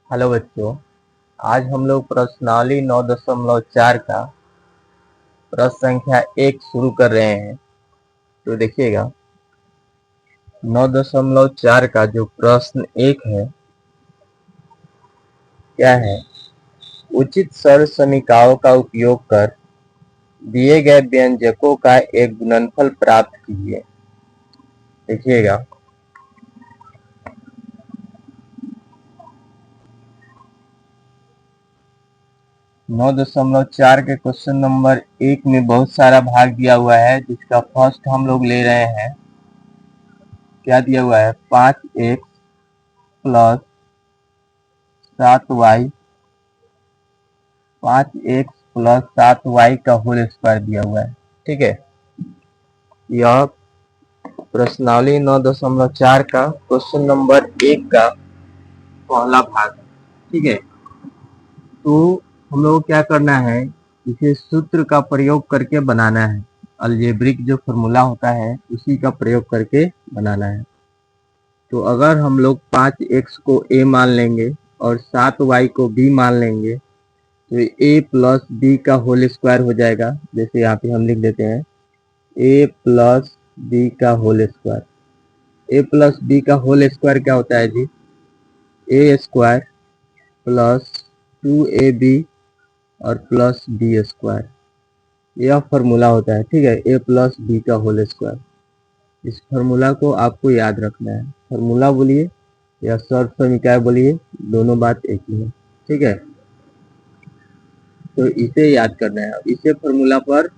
Hello बच्चों, आज हम लोग प्रश्नावली 9.4 का प्रश्न संख्या 1 शुरू कर रहे हैं। तो देखिएगा, 9.4 का जो प्रश्न 1 है, क्या है? उचित सरल समीकरणों का उपयोग कर दिए गए व्यंजकों का एक गुणनफल प्राप्त कीजिए। देखिएगा, 9.4 के क्वेश्चन नंबर 1 में बहुत सारा भाग दिया हुआ है, जिसका फर्स्ट हम लोग ले रहे हैं। क्या दिया हुआ है? 5x plus 7y 5x plus 7y का होल स्क्वायर दिया हुआ है। ठीक है, यह प्रश्नावली 9.4 का क्वेश्चन नंबर 1 का पहला भाग है। ठीक है, तो हम लोग को क्या करना है, इसे सूत्र का प्रयोग करके बनाना है। अलजेब्रिक जो फॉर्मूला होता है उसी का प्रयोग करके बनाना है। तो अगर हम लोग 5x को a मान लेंगे और 7y को b मान लेंगे तो a प्लस बी का होल स्क्वायर हो जाएगा। जैसे यहाँ पे हम लिख देते हैं a प्लस बी का whole square. a plus B का होल स्क्वायर क्या होता है जी? a स्क्वायर प्लस 2ab और प्लस बी स्क्वायर, यह फॉर्मूला होता है। ठीक है, a प्लस बी का होल स्क्वायर, इस फॉर्मूला को आपको याद रखना है। फॉर्मूला बोलिए या शॉर्ट समीकरण बोलिए, दोनों बात एक ही है। ठीक है, तो इसे याद करना है। इसे फॉर्मूला पर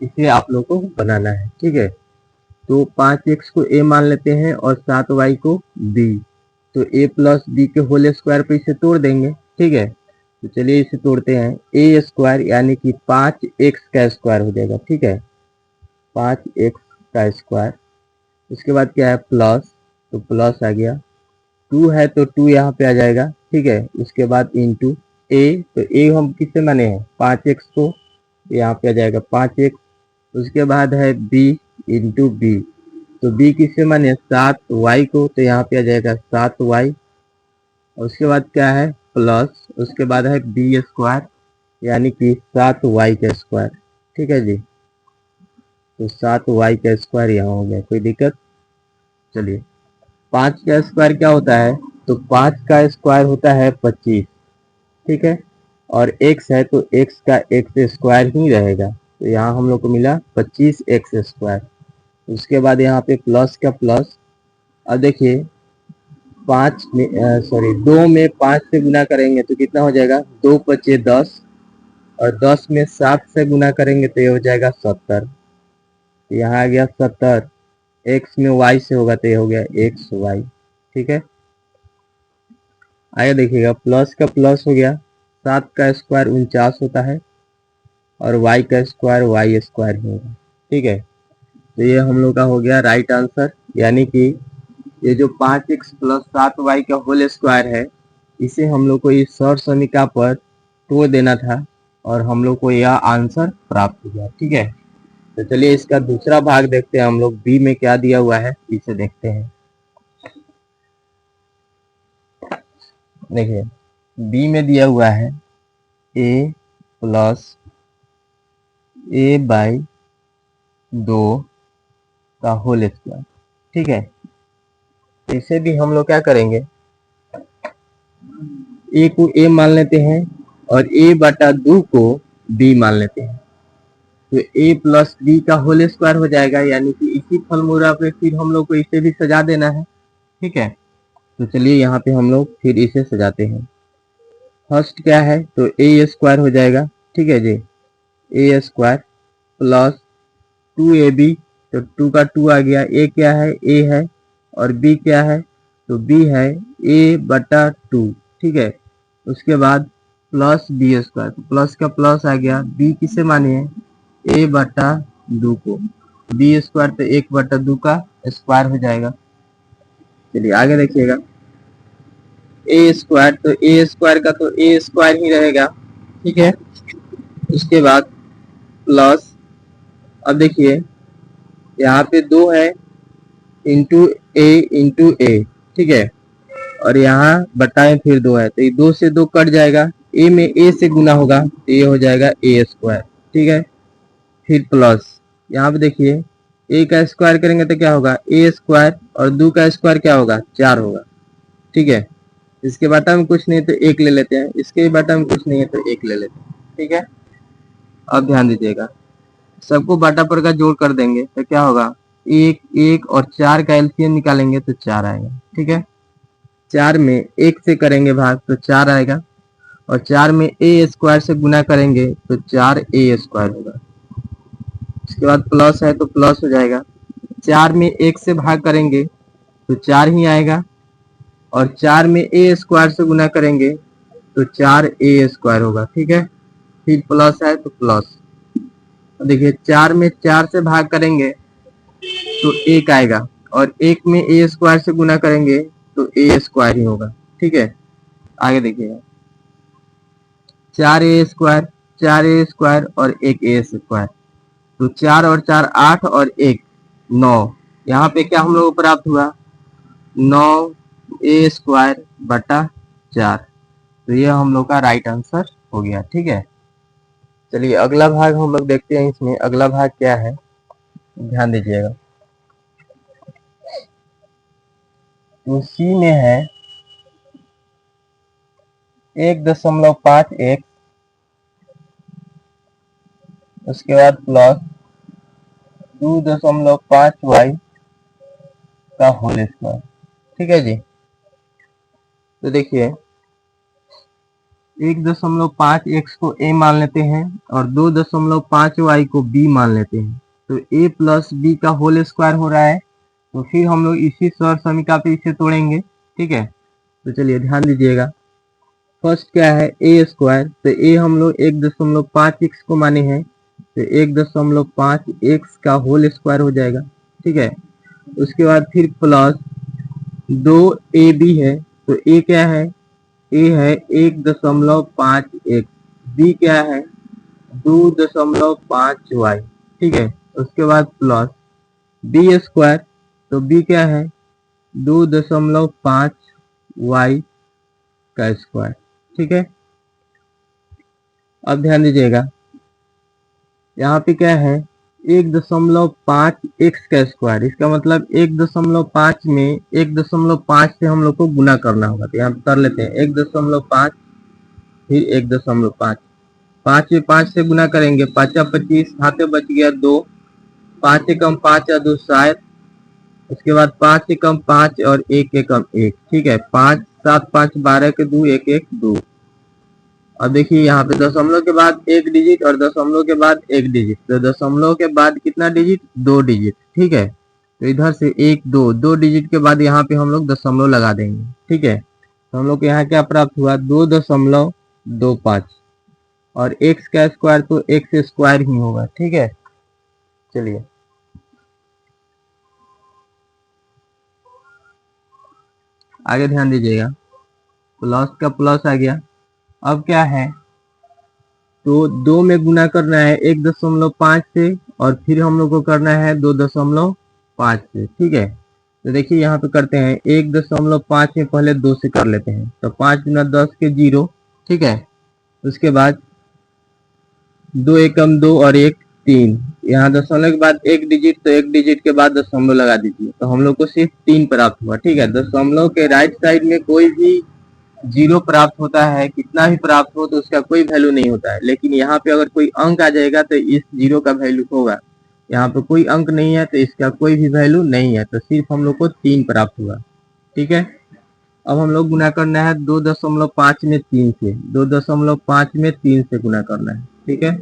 इसे आप लोग को बनाना है। ठीक है, तो 5x को a मान लेते हैं और 7y को b। तो a प्लस बी के होल स्क्वायर पे इसे तोड़ देंगे। ठीक है, तो चलिए इसे तोड़ते हैं। a स्क्वायर यानी कि 5x का स्क्वायर हो जाएगा। ठीक है, 5x का स्क्वायर। उसके बाद क्या है? प्लस, तो प्लस आ गया। 2 है तो 2 यहाँ पे आ जाएगा। ठीक है, उसके बाद इंटू a, तो a हम किससे माने हैं? 5x को, यहाँ पे आ जाएगा 5x। उसके बाद है b इंटू बी, तो b किससे माने? 7y को, तो यहाँ पे आ जाएगा 7y। और उसके बाद क्या है? प्लस, उसके बाद है बी स्क्वायर यानी कि 7y का स्क्वायर। ठीक है जी, तो 7y का स्क्वायर यहाँ हो गया। कोई दिक्कत? चलिए, 5 का स्क्वायर क्या होता है? तो 5 का स्क्वायर होता है 25। ठीक है, और x है तो x का x स्क्वायर ही रहेगा। तो यहाँ हम लोग को मिला 25x स्क्वायर। उसके बाद यहाँ पे प्लस का प्लस। अब देखिए, 5 में सॉरी 2 में 5 से गुना करेंगे तो कितना हो जाएगा? 2 पचे 10, और 10 में 7 से गुना करेंगे तो ये हो जाएगा 70। तो यहाँ आ गया 70। x में y से होगा तो ये हो गया xy। ठीक है, आगे देखिएगा, प्लस का प्लस हो गया। 7 का स्क्वायर 49 होता है और y का स्क्वायर y स्क्वायर ही होगा। ठीक है, तो ये हम लोग का हो गया राइट आंसर। यानी कि ये जो 5x प्लस 7y का होल स्क्वायर है, इसे हम लोग को इस सौर समीकरण पर तोड़ देना था और हम लोग को यह आंसर प्राप्त हुआ। ठीक है, तो चलिए इसका दूसरा भाग देखते हैं हम लोग। बी में क्या दिया हुआ है इसे देखते हैं। देखिए, बी में दिया हुआ है a प्लस a बाई 2 का होल स्क्वायर। ठीक है, इसे भी हम लोग क्या करेंगे, a को a मान लेते हैं और a बटा 2 को b मान लेते हैं। तो a प्लस बी का होल स्क्वायर हो जाएगा। यानी कि इसी फॉर्मूला पे फिर हम लोग को इसे भी सजा देना है। ठीक है, तो चलिए यहाँ पे हम लोग फिर इसे सजाते हैं। फर्स्ट क्या है? तो a स्क्वायर हो जाएगा। ठीक है जी, a स्क्वायर प्लस 2ab, तो 2 का 2 आ गया। a क्या है? a है, और b क्या है? तो b है a बटा 2। ठीक है, उसके बाद प्लस बी स्क्वायर, तो प्लस का प्लस आ गया। b किसे माने? a बटा 2 को। b स्क्वायर तो 1 बटा 2 का स्क्वायर हो जाएगा। चलिए आगे देखिएगा, a स्क्वायर, तो a स्क्वायर का तो a स्क्वायर ही रहेगा। ठीक है, उसके बाद प्लस, अब देखिए यहाँ पे 2 है, इंटू ए इंटू ए। ठीक है, और यहाँ बटा में फिर 2 है, तो ये 2 से 2 कट जाएगा, ए में ए से गुना होगा तो ये हो जाएगा ए स्क्वायर। ठीक है, फिर प्लस यहाँ पे देखिए ए का स्क्वायर करेंगे तो क्या होगा ए स्क्वायर, और 2 का स्क्वायर क्या होगा 4 होगा। ठीक है, इसके बाटा में कुछ नहीं तो 1 ले लेते हैं, इसके बाटा में कुछ नहीं है तो 1 ले लेते हैं। ठीक है, अब ध्यान दीजिएगा, सबको बाटा पर का जोड़ कर देंगे तो क्या होगा 1 1 और 4 का एलसीएम निकालेंगे तो 4 आएगा। ठीक है, 4 में 1 से करेंगे भाग तो 4 आएगा, और 4 में ए स्क्वायर से गुना करेंगे तो 4 ए स्क्वायर होगा। इसके बाद प्लस है तो प्लस हो जाएगा, 4 में 1 से भाग करेंगे तो 4 ही आएगा, और 4 में ए स्क्वायर से गुना करेंगे तो 4 ए स्क्वायर होगा। ठीक है, फिर प्लस है तो प्लस, देखिए 4 में 4 से भाग करेंगे तो 1 आएगा, और 1 में ए स्क्वायर से गुना करेंगे तो ए स्क्वायर ही होगा। ठीक है, आगे देखिएगा 4 ए स्क्वायर, 4 ए स्क्वायर और 1 ए स्क्वायर, तो 4 और 4 8 और 1 9, यहाँ पे क्या हम लोग को प्राप्त हुआ 9 ए स्क्वायर बटा 4, तो ये हम लोग का राइट आंसर हो गया। ठीक है, चलिए अगला भाग हम लोग देखते हैं, इसमें अगला भाग क्या है ध्यान दीजिएगा। तो सी में है 1.5 एक्स, उसके बाद प्लस 2.5 वाई का होल स्क्वायर। ठीक है जी, तो देखिए 1.5 एक्स को ए मान लेते हैं और 2.5 वाई को बी मान लेते हैं, तो ए प्लस बी का होल स्क्वायर हो रहा है, तो फिर हम लोग इसी सर समीकरण पे इसे तोड़ेंगे। ठीक है, तो चलिए ध्यान दीजिएगा, फर्स्ट क्या है ए स्क्वायर, तो ए हम लोग 1.5 एक्स को माने हैं, तो 1.5 एक्स का होल स्क्वायर हो जाएगा। ठीक है, उसके बाद फिर प्लस 2 ए बी है, तो ए क्या है ए है 1.5 एक्स, बी क्या है 2.5 वाई। ठीक है, उसके बाद प्लस बी स्क्वायर, तो बी क्या है 2.5 वाई का स्क्वायर। ठीक है, अब ध्यान दीजिएगा यहाँ पे क्या है 1.5 एक्स का स्क्वायर, इसका मतलब 1.5 में 1.5 से हम लोग को गुना करना होगा, तो यहाँ पे कर लेते हैं 1.5 फिर 1.5, 5 में 5 से गुना करेंगे 5 25, हाथ में बच गया 2, 5 से कम 5 या 2 शायद, उसके बाद 5 से कम 5 और 1 के कम 1। ठीक है, 5 7 5 12 के 2 1 1 2। अब देखिए यहाँ पे दशमलव के बाद एक डिजिट और दशमलव के बाद एक डिजिट, तो दशमलव के बाद कितना डिजिट 2 डिजिट। ठीक है, तो इधर से 1 2 2 डिजिट के बाद यहाँ पे हम लोग दशमलव लगा देंगे। ठीक है, तो हम लोग को यहाँ क्या प्राप्त हुआ 2.25, और एक्स का स्क्वायर तो एक्स स्क्वायर ही होगा। ठीक है, चलिए आगे ध्यान दीजिएगा, प्लस का प्लस आ गया, अब क्या है तो 2 में गुना करना है 1.5 से, और फिर हम लोग को करना है 2.5 से। ठीक है, तो देखिए यहाँ पे करते हैं 1.5 में पहले 2 से कर लेते हैं, तो 5 गुना 10 के 0। ठीक है, उसके बाद 2 एकम 2 और 1 3, यहाँ दशमलव के बाद एक डिजिट, तो एक डिजिट के बाद दशमलव लगा दीजिए, तो हम लोग को सिर्फ 3 प्राप्त हुआ। ठीक है, दशमलव के राइट साइड में कोई भी 0 प्राप्त होता है, कितना भी प्राप्त हो तो उसका कोई वैल्यू नहीं होता है, लेकिन यहाँ पे अगर कोई अंक आ जाएगा तो इस 0 का वैल्यू होगा। यहाँ पे कोई अंक नहीं है तो इसका कोई भी वैल्यू नहीं है, तो सिर्फ हम लोग को 3 प्राप्त हुआ। ठीक है, अब हम लोग गुना करना है 2.5 में 3 से, 2.5 में 3 से गुना करना है। ठीक है,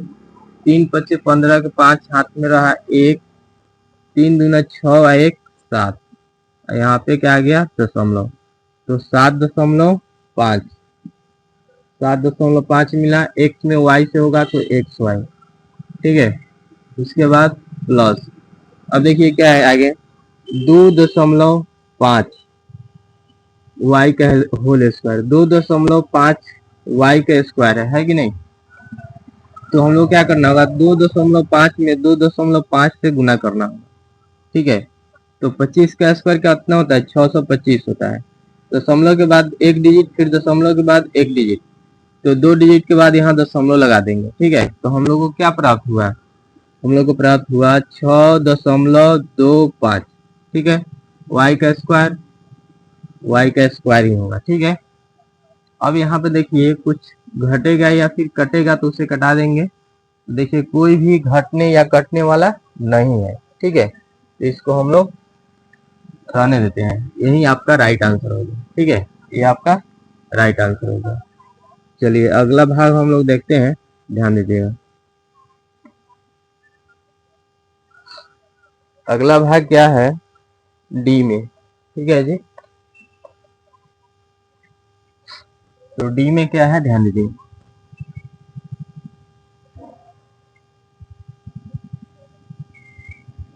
3 25 15 के 5 हाथ में रहा 1, 3 दूना 6 1 7, यहाँ पे क्या आ गया दशमलव, तो 7.5, 7.5 मिला, एक्स में वाई से होगा तो एक्स वाई। ठीक है, उसके बाद प्लस, अब देखिए क्या है आगे 2.5 वाई का होल स्क्वायर, 2.5 वाई का स्क्वायर है कि नहीं, तो हम लोग क्या करना होगा 2.5 में 2.5 से गुना करना होगा। ठीक है, तो 25 का स्क्वायर कितना होता है 625 होता है, दशमलव के बाद एक डिजिट, फिर दशमलव के बाद एक डिजिट, तो 2 डिजिट के बाद यहाँ दशमलव लगा देंगे। ठीक है, तो हम लोग को क्या प्राप्त हुआ? हम लोग को प्राप्त हुआ 6.25। ठीक है, y का स्क्वायर ही होगा। ठीक है, अब यहाँ पे देखिए कुछ घटेगा या फिर कटेगा तो उसे कटा देंगे। देखिए कोई भी घटने या कटने वाला नहीं है। ठीक है, तो इसको हम लोग रहने देते हैं, यही आपका राइट आंसर होगा। ठीक है, ये आपका राइट आंसर होगा। चलिए अगला भाग हम लोग देखते हैं, ध्यान दीजिएगा। अगला भाग क्या है? डी में। ठीक है जी, तो डी में क्या है, ध्यान दीजिए।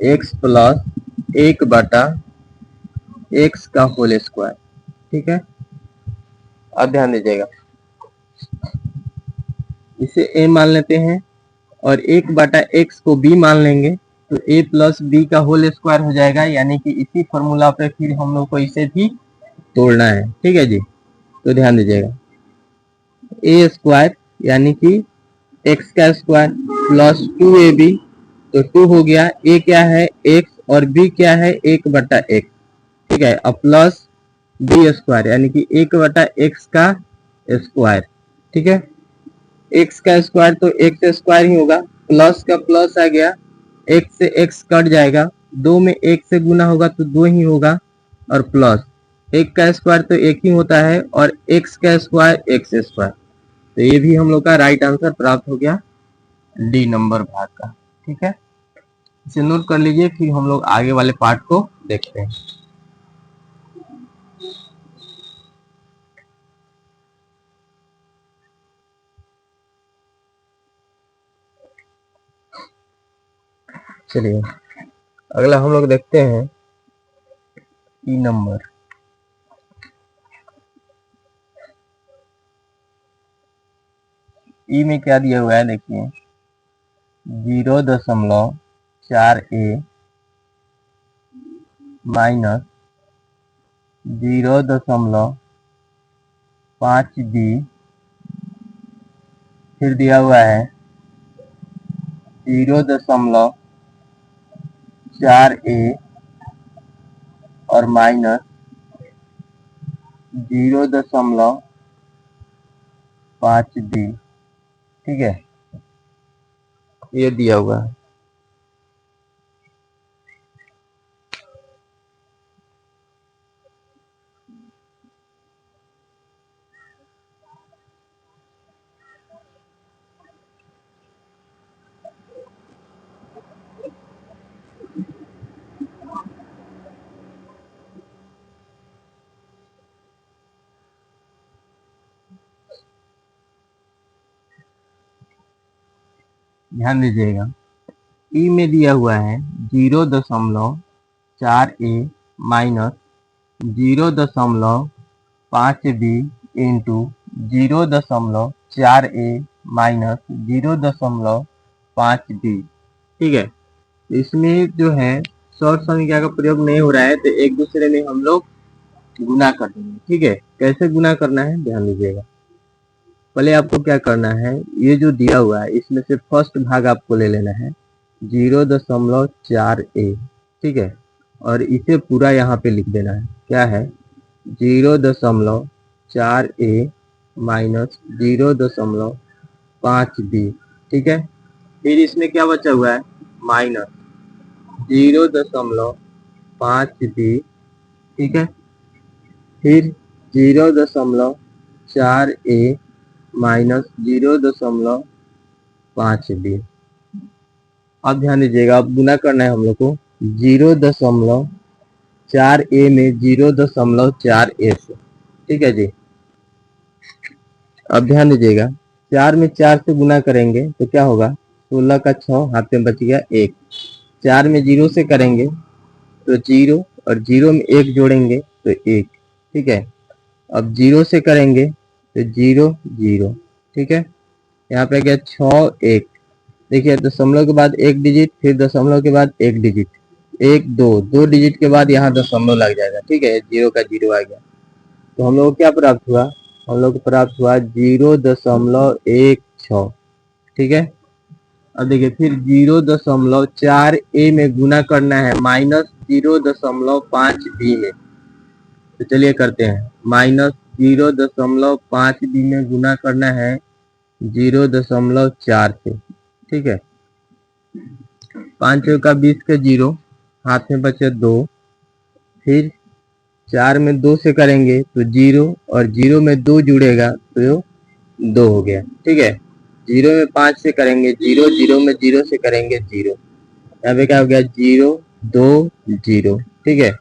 x प्लस 1/x का होल स्क्वायर। ठीक है, अब ध्यान दीजिएगा, इसे a मान लेते हैं और 1/x को b मान लेंगे, तो a प्लस बी का होल स्क्वायर हो जाएगा। यानी कि इसी फॉर्मूला पे फिर हम लोग को इसे भी तोड़ना है। ठीक है जी, तो ध्यान दीजिएगा, a स्क्वायर यानी कि x का स्क्वायर प्लस 2ab, तो 2 हो गया, a क्या है x और b क्या है 1/x। ठीक है, अब प्लस b स्क्वायर यानी कि 1/x का स्क्वायर। ठीक है, x का स्क्वायर तो x स्क्वायर ही होगा, प्लस का प्लस आ गया, x से x कट जाएगा, 2 में 1 से गुना होगा तो 2 ही होगा, और प्लस 1 का स्क्वायर तो 1 ही होता है, और x का स्क्वायर x स्क्वायर। तो ये भी हम लोग का राइट आंसर प्राप्त हो गया डी नंबर भाग का। ठीक है, इसे नोट कर लीजिए, फिर हम लोग आगे वाले पार्ट को देखते हैं। चलिए अगला हम लोग देखते हैं ई नंबर। ई में क्या दिया हुआ है, देखिए 0.4a माइनस 0.5b, फिर दिया हुआ है 0.4a और माइनस 0.5b। ठीक है, ये दिया हुआ है। ध्यान दीजिएगा, ई में दिया हुआ है 0.4a minus 0.5b into 0.4a minus 0.5b। ठीक है, इसमें जो है शॉर्ट संख्या का प्रयोग नहीं हो रहा है, तो एक दूसरे में हम लोग गुना कर देंगे। ठीक है, कैसे गुना करना है ध्यान दीजिएगा। पहले आपको क्या करना है, ये जो दिया हुआ है इसमें से फर्स्ट भाग आपको ले लेना है 0.4a। ठीक है, और इसे पूरा यहाँ पे लिख देना है, क्या है 0.4a माइनस 0.5b। ठीक है, फिर इसमें क्या बचा हुआ है माइनस 0.5b। ठीक है, फिर 0.4a माइनस 0.5b। अब ध्यान दीजिएगा, अब गुना करना है हम लोग को 0.4a में 0.4a से। ठीक है जी, अब ध्यान दीजिएगा, 4 में 4 से गुना करेंगे तो क्या होगा, 16 का 6 हाथ में बच गया 1। 4 में 0 से करेंगे तो 0, और 0 में 1 जोड़ेंगे तो 1। ठीक है, अब 0 से करेंगे तो 0 0। ठीक है, यहाँ पे क्या 6 1। देखिए दशमलव के बाद एक डिजिट, फिर दशमलव के बाद एक डिजिट, 1 2 2 डिजिट के बाद यहाँ दशमलव लग जाएगा। ठीक है, 0 का 0 आ गया। तो हम लोग को क्या प्राप्त हुआ, हम लोग को प्राप्त हुआ 0.16। ठीक है। अब देखिए फिर 0.4 ए में गुना करना है -0.5 बी में। तो चलिए करते हैं, -0.5 बी में गुना करना है 0.4 से। ठीक है। 5 का 20 का 0, हाथ में बचे 2, फिर 4 में 2 से करेंगे तो 0, और 0 में 2 जुड़ेगा तो 2 हो गया। ठीक है। 0 में 5 से करेंगे 0, 0 में 0 से करेंगे 0, यहाँ पे क्या हो गया 0 2 0। ठीक है।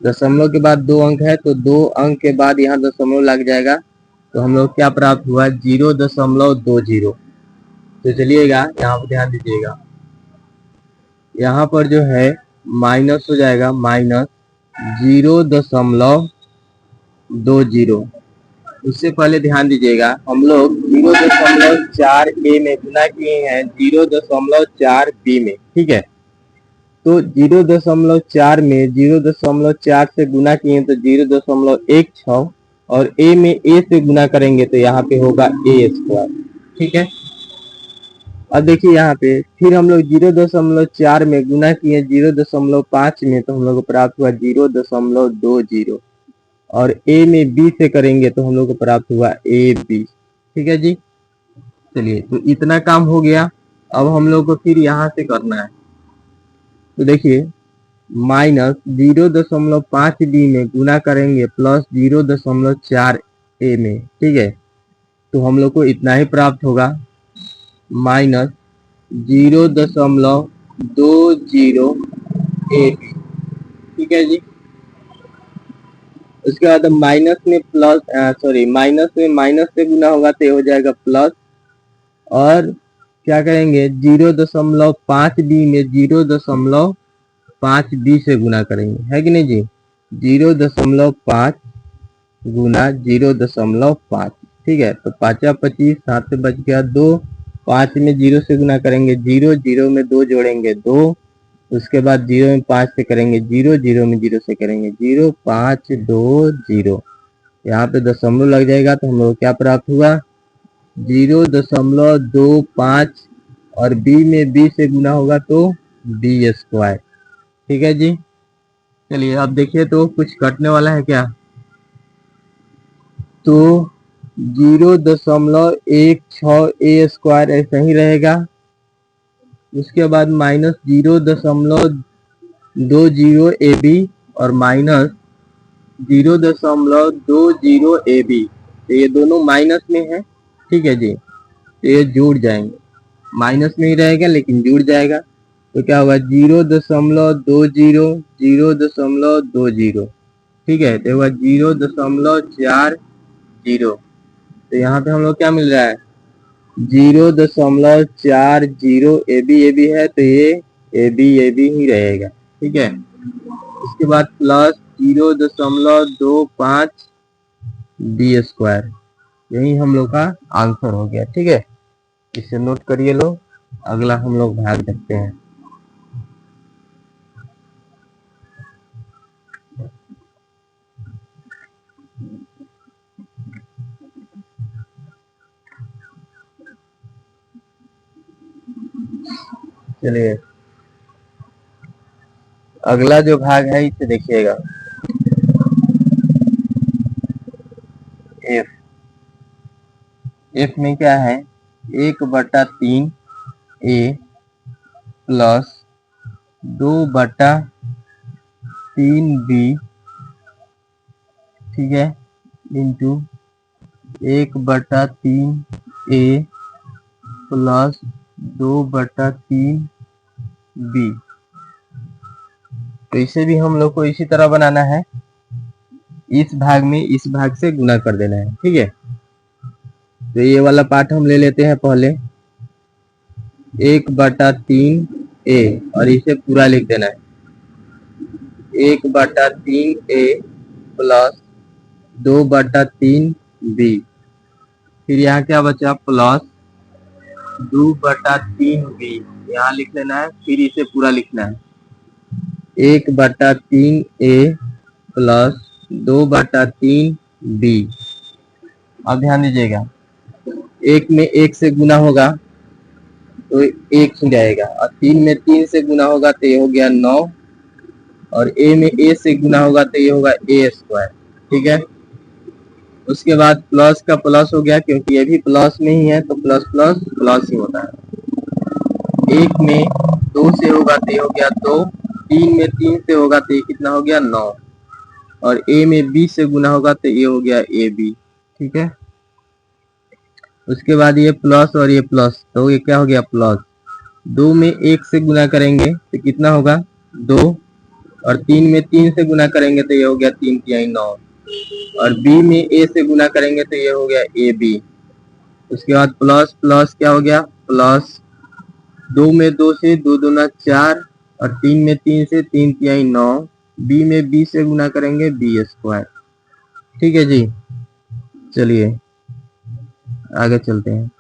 दशमलव के बाद 2 अंक है तो 2 अंक के बाद यहाँ दशमलव लग जाएगा, तो हम लोग क्या प्राप्त हुआ 0.20। तो चलिएगा यहाँ पर ध्यान दीजिएगा, यहाँ पर जो है माइनस हो जाएगा -0.20। उससे पहले ध्यान दीजिएगा हम लोग 0.4 ए में गुना किए हैं 0.4 बी में। ठीक है। तो 0.4 में 0.4 से गुना किए तो 0.16, और ए में ए से गुना करेंगे तो यहाँ पे होगा a²। ठीक है। अब देखिए यहाँ पे फिर हम लोग 0.4 में गुना किए 0.5 में, तो हम लोग को प्राप्त हुआ 0.20, और ए में बी से करेंगे तो हम लोग को प्राप्त हुआ AB। ठीक है जी। चलिए तो इतना काम हो गया। अब हम लोग को फिर यहाँ से करना है, तो देखिए -0.5 बी में गुना करेंगे +0.4 ए में। ठीक है। तो हम लोग को इतना ही प्राप्त होगा -0.20 AB। ठीक है जी। उसके बाद माइनस में प्लस, सॉरी माइनस में माइनस से गुना होगा तो ये हो जाएगा प्लस, और क्या करेंगे 0.5 बी में 0.5 बी से गुना करेंगे, है कि नहीं जी। 0.5 गुना 0.5। ठीक है। तो 5 25, 7 से बच गया 2, 5 में 0 से गुना करेंगे 0, 0 में 2 जोड़ेंगे 2, उसके बाद 0 में 5 से करेंगे 0, 0 में 0 से करेंगे 0, 5 2 0। यहाँ पे दशमलव लग जाएगा तो हम लोग क्या प्राप्त हुआ 0.25, और b में b से गुना होगा तो b²। ठीक है जी। चलिए अब देखिए तो कुछ कटने वाला है क्या, तो 0.16 a² ऐसा ही रहेगा। उसके बाद -0.20 AB और -0.20 AB, तो ये दोनों माइनस में है। ठीक है जी। तो ये जुड़ जाएंगे, माइनस में ही रहेगा लेकिन जुड़ जाएगा, तो क्या होगा 0.20 0.20। ठीक है। तो होगा 0.40। तो यहाँ पे हम लोग क्या मिल रहा है 0.40 AB है, तो ये AB ही रहेगा। ठीक है। इसके बाद प्लस 0.25 B², यही हम लोग का आंसर हो गया। ठीक है। इसे नोट करिए लो। अगला हम लोग भाग देखते हैं। चलिए अगला जो भाग है इसे देखिएगा, एफ। एफ में क्या है 1/3 ए प्लस 2/3 बी। ठीक है। इंटू 1/3 ए प्लस 2/3 बी। तो इसे भी हम लोग को इसी तरह बनाना है, इस भाग में इस भाग से गुना कर देना है। ठीक है। तो ये वाला पार्ट हम ले लेते हैं पहले, 1/3 ए, और इसे पूरा लिख देना है 1/3 ए प्लस 2/3 बी। फिर यहाँ क्या बचा प्लस 2/3 बी, यहाँ लिख लेना है, फिर इसे पूरा लिखना है 1/3 ए प्लस 2/3 बी। अब ध्यान दीजिएगा, एक में एक से गुना होगा तो एक ही जाएगा, और तीन में तीन से गुना होगा तो ये हो गया 9, और ए में ए से गुना होगा तो ये होगा ए स्क्वायर। ठीक है, उसके बाद प्लस का प्लस हो गया, क्योंकि ये भी प्लस में ही है तो प्लस प्लस प्लस ही होता है। एक में दो से होगा तो ये हो गया 2, तीन में तीन से होगा तो ये कितना हो गया 9, और ए में बी से गुना होगा तो ये हो गया ए बी। ठीक है, उसके बाद ये प्लस और ये प्लस, तो ये क्या हो गया प्लस। दो में एक से गुना करेंगे तो कितना होगा 2, और तीन में तीन से गुना करेंगे तो ये हो गया 3 तिहाई 9, और बी में ए से गुना करेंगे तो ये हो गया ए बी। उसके बाद प्लस प्लस क्या हो गया प्लस, दो में दो से दो दूना 4, और तीन में तीन से 3 तिहाई 9, बी में बी से गुना करेंगे बी स्क्वायर। ठीक है जी, चलिए आगे चलते हैं।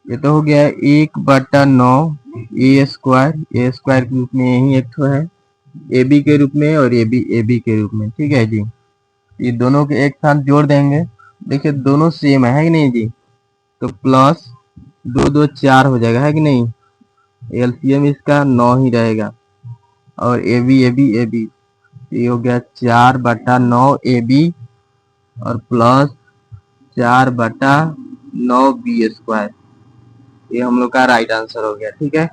ये तो हो गया 1/9 ए स्क्वायर के रूप में, यही एक तो है ए बी के रूप में, और ए बी के रूप में। ठीक है जी, ये दोनों के एक साथ जोड़ देंगे, देखिए दोनों सेम है कि नहीं जी, तो प्लस 2 2 4 हो जाएगा, है कि नहीं। एलसीएम इसका 9 ही रहेगा, और ए बी ये हो गया 4/9 ए बी, और प्लस 4/9 बी स्क्वायर। ये हम लोग का राइट आंसर हो गया। ठीक है,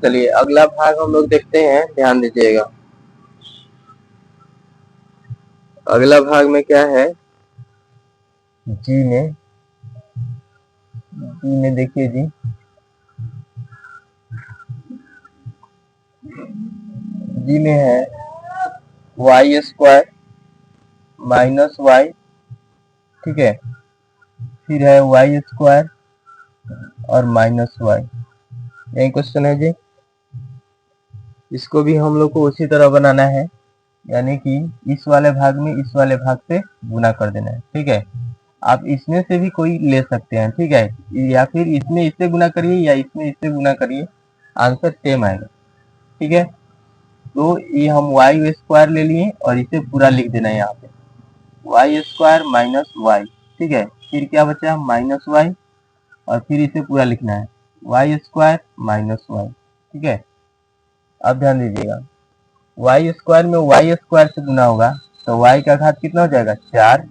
चलिए अगला भाग हम लोग देखते हैं, ध्यान दीजिएगा। अगला भाग में क्या है, जी में देखिए जी में है वाई स्क्वायर माइनस वाई। ठीक है, फिर है वाई स्क्वायर और माइनस वाई, यही क्वेश्चन है जी। इसको भी हम लोग को उसी तरह बनाना है, यानी कि इस वाले भाग में इस वाले भाग से गुना कर देना है। ठीक है, आप इसमें से भी कोई ले सकते हैं। ठीक है, या फिर इसमें इससे गुना करिए या इसमें इससे गुना करिए, आंसर सेम आएगा। ठीक है, तो ये हम वाई स्क्वायर ले लिए और इसे पूरा लिख देना है यहाँ पे, वाई स्क्वायर माइनस वाई। ठीक है, फिर क्या बचा माइनस वाई, और फिर इसे पूरा लिखना है वाई स्क्वायर माइनस वाई। ठीक है, अब ध्यान दीजिएगा, वाई स्क्वायर में वाई स्क्वायर से गुना होगा तो वाई का घात कितना हो जाएगा 4,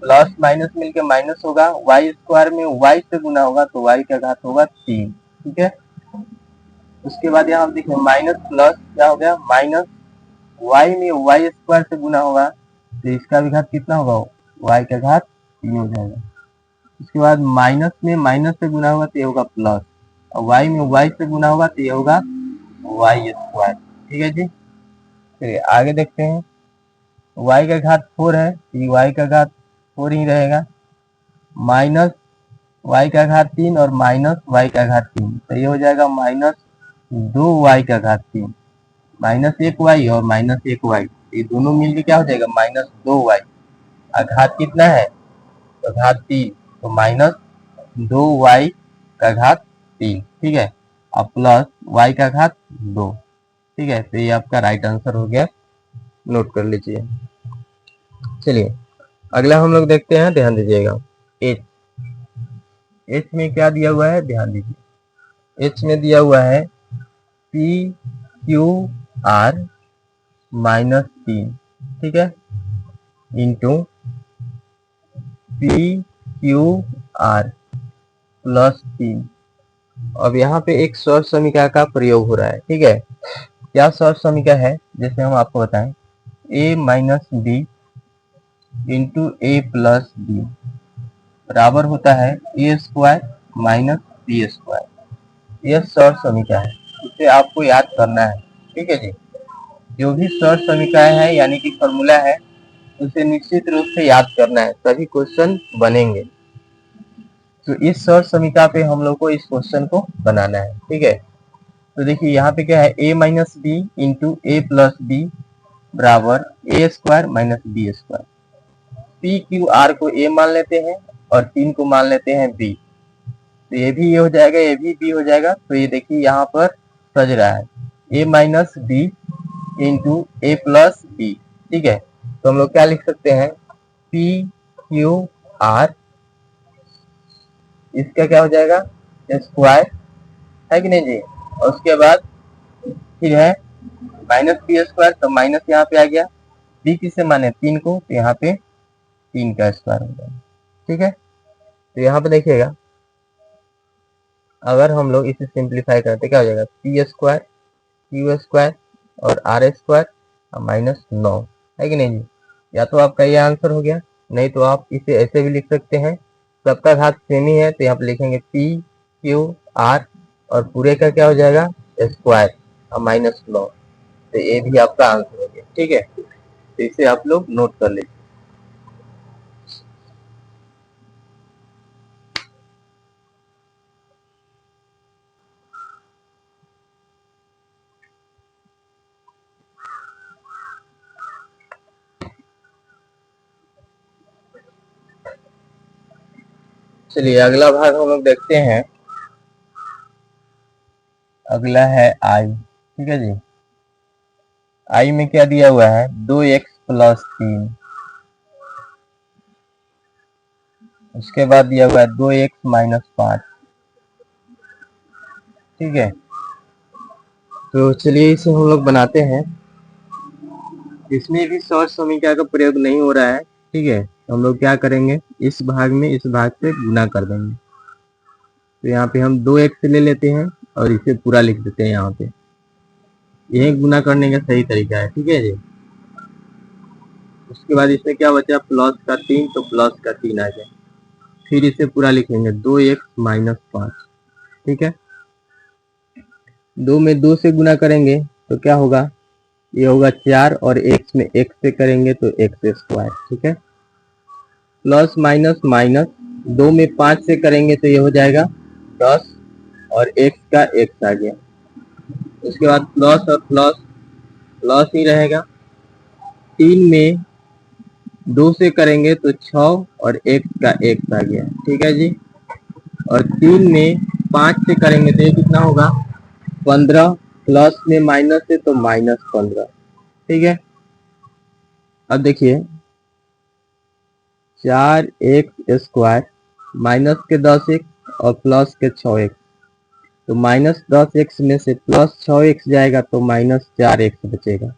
प्लस माइनस मिलके माइनस होगा, वाई स्क्वायर में वाई से गुना होगा तो वाई का घात होगा 3। ठीक है, उसके बाद यहाँ देखिए माइनस प्लस क्या हो गया माइनस, वाई में वाई स्क्वायर से गुना होगा तो इसका भी घात कितना होगा वाई का घात 3 हो जाएगा। उसके बाद माइनस में माइनस से गुना होगा तो ये होगा प्लस, और वाई में वाई से गुना होगा तो ये होगा वाई स्क्वायर। ठीक है जी, चलिए आगे देखते हैं। y का घात 4 है तो y का घात 4 ही रहेगा, माइनस y का घात 3 और माइनस y का घात 3, तो ये हो जाएगा माइनस 2y का घात 3, माइनस 1y और माइनस 1y, ये दोनों मिलके क्या हो जाएगा माइनस 2y, और घात कितना है तो घात 3, तो माइनस 2y का घात 3। ठीक है, और प्लस y का घात 2। ठीक है, तो ये आपका राइट आंसर हो गया, नोट कर लीजिए। चलिए अगला हम लोग देखते हैं, ध्यान दीजिएगा। एच में क्या दिया हुआ है, ध्यान दीजिए। एच में दिया हुआ है पी क्यू आर माइनस 3, ठीक है, into P Q are plus 3। अब यहाँ पे एक सर्व समीकरण का प्रयोग हो रहा है। ठीक है, क्या सर्व समीकरण है, जैसे हम आपको बताएं, a minus B into A plus B बराबर होता है A square minus B square. यह सर्व समीकरण है, इसे आपको याद करना है। ठीक है जी, जो भी सर्व समीकरण है यानी कि फॉर्मूला है, उसे निश्चित रूप से याद करना है, तभी क्वेश्चन बनेंगे। तो इस सर्व समीकरण पे हम लोग को इस क्वेश्चन को बनाना है। ठीक है, तो देखिए यहाँ पे क्या है, a minus B into A plus B बराबर A square minus B square. P Q R को a मान लेते हैं और 3 को मान लेते हैं b, तो ये भी ये हो जाएगा, ये भी b हो जाएगा। तो ये देखिए यहाँ पर सज रहा है a minus B into A plus B. ठीक है, तो हम लोग क्या लिख सकते हैं, पी क्यू आर, इसका क्या हो जाएगा स्क्वायर, है कि नहीं जी। और उसके बाद फिर है माइनस बी स्क्वायर, तो माइनस यहाँ पे आ गया, बी किसे माने 3 को, तो यहाँ पे 3 का स्क्वायर हो जाएगा। ठीक है, तो यहाँ पे देखिएगा अगर हम लोग इसे सिंप्लीफाई करते क्या हो जाएगा, पी स्क्वायर क्यू स्क्वायर और आर स्क्वायर माइनस 9, है कि नहीं जी। या तो आपका ये आंसर हो गया, नहीं तो आप इसे ऐसे भी लिख सकते हैं, सबका घात सेम ही है, तो यहाँ पे लिखेंगे पी क्यू आर और पूरे का क्या हो जाएगा स्क्वायर और माइनस 9, तो ये भी आपका आंसर हो गया। ठीक है, तो इसे आप लोग नोट कर लीजिए। चलिए अगला भाग हम लोग देखते हैं, अगला है आई। ठीक है जी, आई में क्या दिया हुआ है 2x प्लस 3, उसके बाद दिया हुआ है 2x माइनस 5। ठीक है, तो चलिए इसे हम लोग बनाते हैं, इसमें भी सहज समीकरण का प्रयोग नहीं हो रहा है। ठीक है, तो हम लोग क्या करेंगे, इस भाग में इस भाग से गुना कर देंगे, तो यहाँ पे हम 2x ले लेते हैं और इसे पूरा लिख देते हैं यहाँ पे, यही गुना करने का सही तरीका है। ठीक है जी, उसके बाद इसमें क्या बचा प्लस का 3, तो प्लस का 3 आ जाए, फिर इसे पूरा लिखेंगे 2x माइनस 5। ठीक है, 2 में 2 से गुना करेंगे तो क्या होगा, ये होगा 4 और x में x से करेंगे तो x स्क्वायर। ठीक है, प्लस माइनस माइनस, 2 में 5 से करेंगे तो ये हो जाएगा 10 और x का x आ गया, उसके बाद प्लस और प्लस प्लस ही रहेगा, 3 में 2 से करेंगे तो 6 और x का x आ गया। ठीक है जी, और 3 में 5 से करेंगे तो ये कितना होगा 15, प्लस में माइनस है तो माइनस 15। ठीक है, अब देखिए 4x स्क्वायर माइनस के 10x और प्लस के 6x, तो माइनस 10x में से प्लस 6x जाएगा तो माइनस 4x बचेगा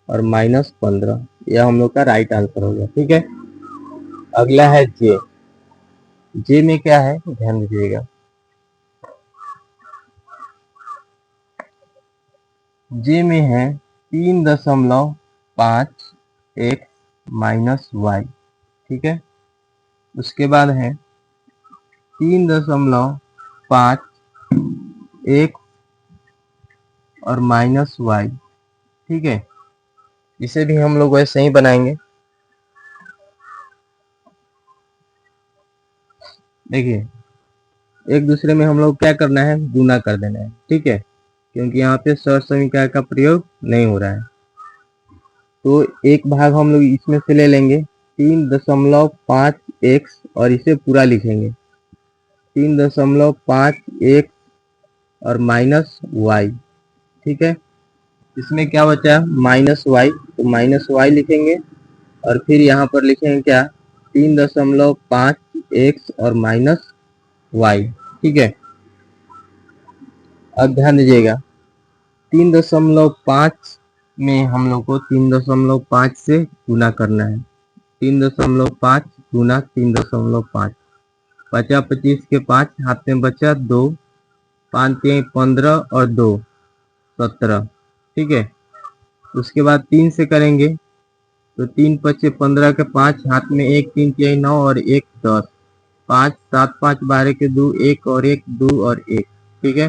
और माइनस 15, यह हम लोग का राइट आंसर हो गया। ठीक है, अगला है जे। जे में क्या है ध्यान दीजिएगा, जे में है 3.5 x माइनस y। ठीक है, उसके बाद है 3.5 x और माइनस y। ठीक है, इसे भी हम लोग वैसे ही बनाएंगे। देखिए एक दूसरे में हम लोग क्या करना है गुना कर देना है। ठीक है, क्योंकि यहाँ पे सहज समीकरण का प्रयोग नहीं हो रहा है, तो एक भाग हम लोग इसमें से ले लेंगे 3.5 x और इसे पूरा लिखेंगे 3.5 x और माइनस y। ठीक है, इसमें क्या बचा माइनस y, तो माइनस y लिखेंगे और फिर यहाँ पर लिखेंगे क्या 3.5 x और माइनस y। ठीक है, अब ध्यान दीजिएगा 3.5 में हम लोग को 3.5 से गुना करना है, 3.5 गुना 3.5, बचा 25 के 5, हाथ में बचा 2, 5 3 15 और 2 17। ठीक है, उसके बाद 3 से करेंगे तो 3 5 15 के 5, हाथ में 1 3 3 9 और 1 10, 5 7 5 12 के 2 1 और 1 2 और 1। ठीक है,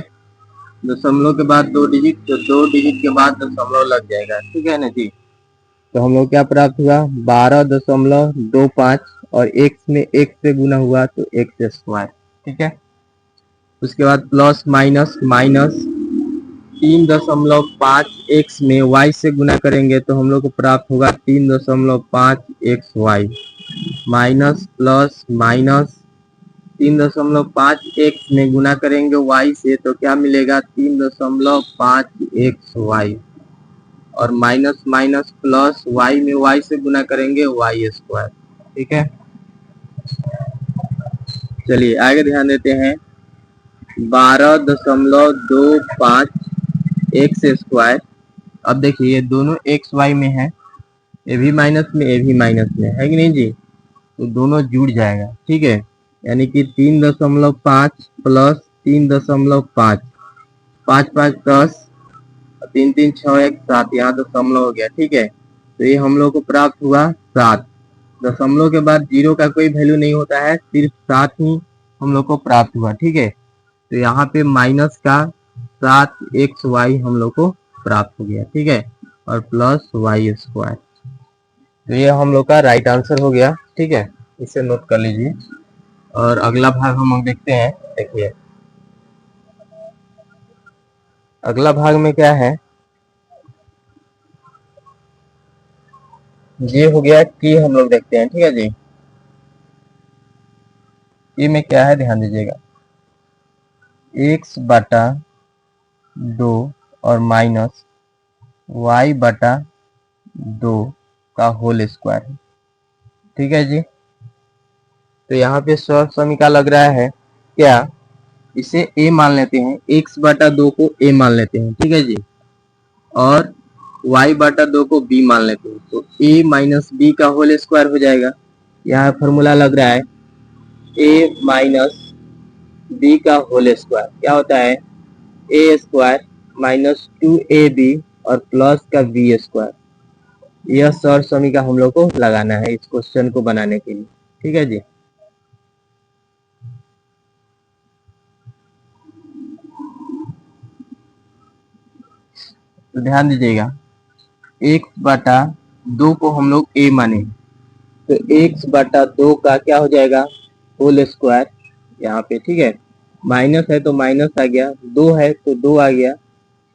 दशमलव के बाद 2 डिजिट, तो 2 डिजिट के बाद दशमलव लग जाएगा। ठीक है ना जी, तो हम लोग क्या प्राप्त हुआ 12.25 और x में x से गुना हुआ तो x स्क्वायर। ठीक है, उसके बाद प्लस माइनस माइनस 3.5 x में y से गुना करेंगे तो हम लोग को प्राप्त होगा 3.5 xy, minus plus minus 3.5 x में गुना करेंगे y से तो क्या मिलेगा 3.5 xy, और माइनस माइनस प्लस वाई में वाई से गुना करेंगे वाई स्क्वायर। ठीक है, चलिए आगे ध्यान देते हैं। 12.25 एक्स स्क्वायर। अब देखिए ये दोनों एक्स वाई में है, ये भी माइनस में ये भी माइनस में है कि नहीं जी, तो दोनों जुड़ जाएगा। ठीक है, यानी कि 3.5 प्लस 3.5, 5 5 10, 3 3 6 1 7, यहाँ दशमलव हो गया। ठीक है, तो ये हम लोग को प्राप्त हुआ 7। दशमलव के बाद जीरो का कोई वैल्यू नहीं होता है, सिर्फ 7 ही हम लोग को प्राप्त हुआ। ठीक है, तो यहाँ पे माइनस का 7xy हम लोग को प्राप्त हो गया। ठीक है, और प्लस वाई स्क्वायर, तो ये हम लोग का राइट आंसर हो गया। ठीक है, इसे नोट कर लीजिए। और अगला भाग हम लोग देखते हैं। देखिए अगला भाग में क्या है, ये हो गया कि हम लोग देखते हैं। ठीक है जी, ये में क्या है ध्यान दीजिएगा, x/2 और माइनस y/2 का होल स्क्वायर है। ठीक है जी, तो यहाँ पे सर्व समीकरण लग रहा है क्या, इसे a मान लेते हैं, x/2 को a मान लेते हैं। ठीक है जी, और y/2 को b मान लेते हैं, तो a माइनस बी का होल स्क्वायर हो जाएगा। यहाँ फॉर्मूला लग रहा है a माइनस बी का होल स्क्वायर क्या होता है, a स्क्वायर माइनस 2ab और प्लस का b स्क्वायर। यह सर्व समीकरण हम लोग को लगाना है इस क्वेश्चन को बनाने के लिए। ठीक है जी, तो ध्यान दीजिएगा, x/2 को हम लोग a माने, तो x/2 का क्या हो जाएगा, होल स्क्वायर यहाँ पे। ठीक है, माइनस है तो माइनस आ गया, 2 है तो 2 आ गया।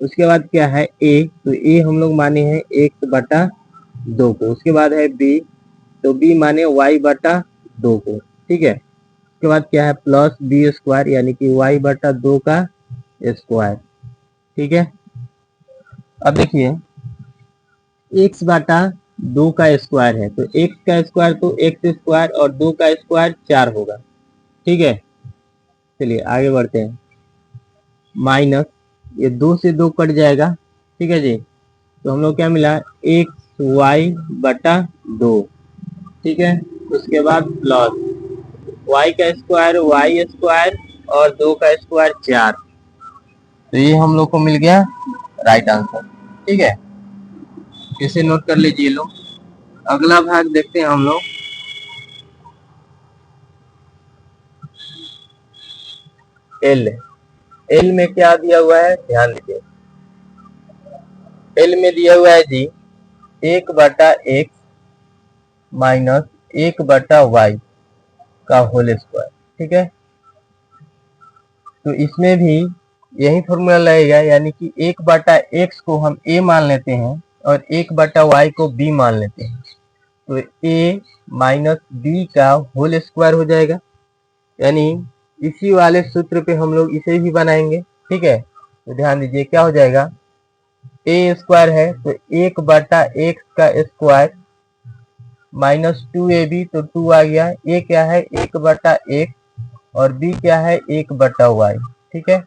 उसके बाद क्या है a, तो a हम लोग माने हैं x/2 को। उसके बाद है b, तो b माने y/2 को। ठीक है, उसके बाद क्या है प्लस b स्क्वायर, यानी कि y/2 का स्क्वायर। ठीक है, अब देखिए x/2 का स्क्वायर है, तो x का स्क्वायर तो x स्क्वायर और 2 का स्क्वायर 4 होगा। ठीक है, चलिए आगे बढ़ते हैं। माइनस ये 2 से 2 कट जाएगा। ठीक है जी, तो हम लोग क्या मिला, xy/2। ठीक है, उसके बाद प्लस y का स्क्वायर y स्क्वायर और 2 का स्क्वायर 4, तो ये हम लोग को मिल गया राइट आंसर। ठीक है, इसे नोट कर लीजिए लोग। अगला भाग देखते हैं हम लोग। एल, एल में क्या दिया हुआ है ध्यान दीजिए। एल में दिया हुआ है जी 1/x माइनस 1/y का होल स्क्वायर। ठीक है, तो इसमें भी यही फॉर्मूला लगेगा, यानी कि 1/x को हम a मान लेते हैं और 1/y को b मान लेते हैं, तो a माइनस b का होल स्क्वायर हो जाएगा। यानी इसी वाले सूत्र पे हम लोग इसे भी बनाएंगे। ठीक है, तो ध्यान दीजिए क्या हो जाएगा, a स्क्वायर है तो 1/x का स्क्वायर माइनस 2ab, तो 2 आ गया। a क्या है 1/x और b क्या है 1/y। ठीक है,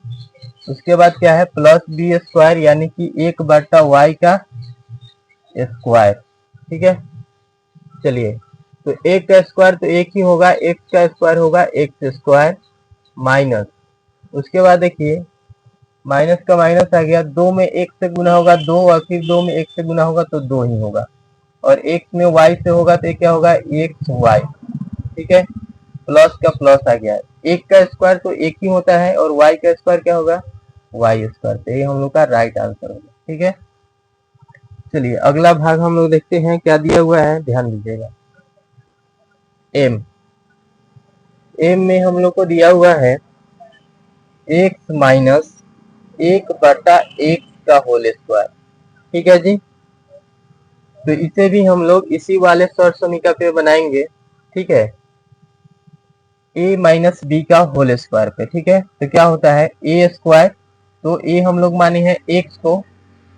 उसके बाद क्या है प्लस b स्क्वायर, यानी कि 1/y का स्क्वायर। ठीक है, चलिए तो एक का स्क्वायर तो एक ही होगा, एक्स का स्क्वायर होगा एक्स स्क्वायर माइनस, उसके बाद देखिए माइनस का माइनस आ गया, 2 में 1 से गुना होगा 2 और फिर 2 में 1 से गुना होगा तो 2 ही होगा, और x में y से होगा तो ये क्या होगा xy। ठीक है, प्लस का प्लस आ गया, एक का स्क्वायर तो एक ही होता है और y का स्क्वायर क्या होगा वाई स्क्वायर, तो ये हम लोग का राइट आंसर होगा। ठीक है, चलिए अगला भाग हम लोग देखते हैं क्या दिया हुआ है, ध्यान दीजिएगा। एम, एम में हम लोग को दिया हुआ है x माइनस 1/x का होल स्क्वायर। ठीक है जी, तो इसे भी हम लोग इसी वाले सर्व समीकरण पे बनाएंगे। ठीक है, a माइनस बी का होल स्क्वायर पे। ठीक है, तो क्या होता है a स्क्वायर, तो a हम लोग माने हैं x को,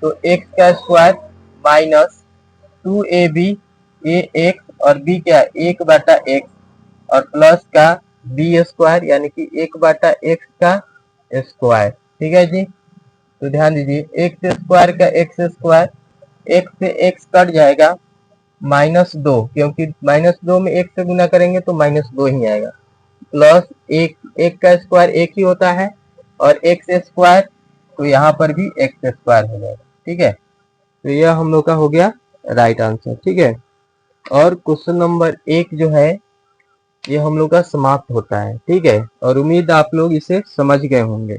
तो x का स्क्वायर माइनस 2ab ए एक्स और बी क्या 1/x और प्लस का बी स्क्वायर यानी कि 1/x का स्क्वायर। ठीक है जी, तो ध्यान दीजिए एक्स स्क्वायर का एक्स स्क्वायर, एक्स से एक्स कट जाएगा, -2 क्योंकि -2 में एक से गुना करेंगे तो -2 ही आएगा, प्लस एक का स्क्वायर एक ही होता है और एक्स स्क्वायर, तो यहाँ पर भी एक्स स्क्वायर हो जाएगा। ठीक है, तो यह हम लोग का हो गया राइट आंसर। ठीक है, और क्वेश्चन नंबर 1 जो है ये हम लोग का समाप्त होता है। ठीक है, और उम्मीद आप लोग इसे समझ गए होंगे।